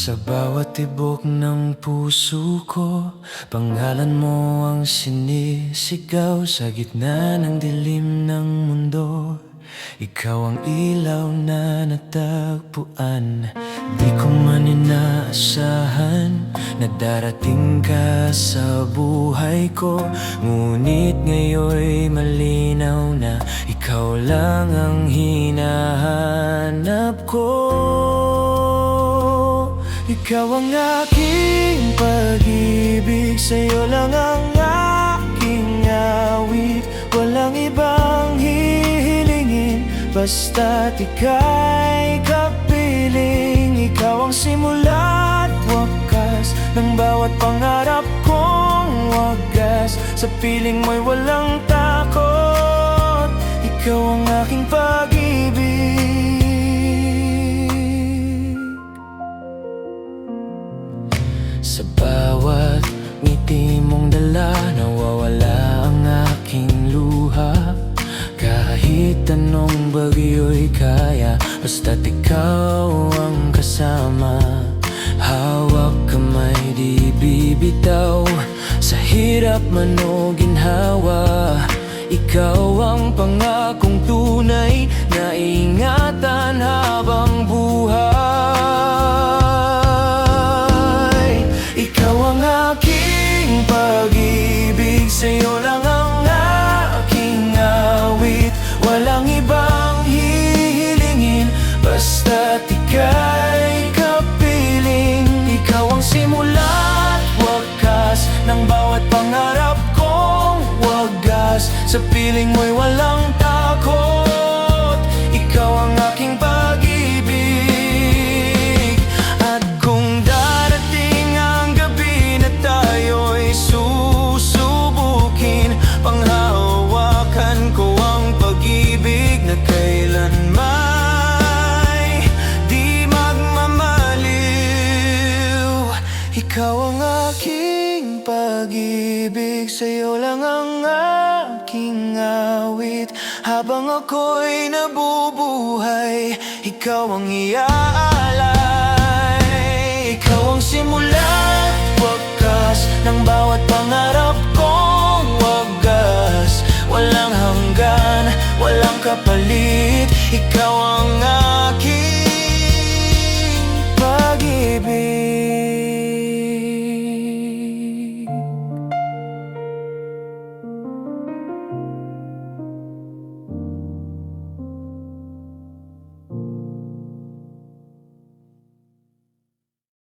Sa bawat tibok ng puso ko, pangalan mo ang sinisigaw. Sa gitna ng dilim ng mundo, ikaw ang ilaw na natagpuan. Di ko man inaasahan na darating ka sa buhay ko, ngunit ngayon'y malinaw na ikaw lang ang hinahanap ko. Ikaw ang aking pag-ibig, sa'yo lang ang aking awit. Walang ibang hihilingin, basta't ika'y kapiling. Ikaw ang simula at wakas ng bawat pangarap kong wagas. Sa piling mo'y walang takot, ikaw ang aking pag-ibig. Sa bawat ngiti mong dala, nawawala ang aking luha. Kahit anong bagyo'y kaya, basta't ikaw ang kasama. Hawak kamay di bibitaw, sa hirap man o ginhawa. Ikaw ang pangakong tunay na ingatan habang buhay. Ikaw ang aking pag-ibig, sa'yo lang ang aking awit. Walang ibang hihilingin, basta't ika'y kapiling. Ikaw ang simula at wakas ng bawat pangarap kong wagas. Sa piling mo'y walang takot, ikaw ang aking pag-ibig. At kung darating ang gabi na tayo'y susubukin, panghahawakan ko ang pag-ibig na kailanman di magmamaliw. Ikaw ang aking pag-ibig, sa'yo lang ang aking awit. Habang ako'y nabubuhay, ikaw ang iaalay. Ikaw ang simula at wakas ng bawat pangarap kong wagas. Walang hanggan, walang kapalit, ikaw ang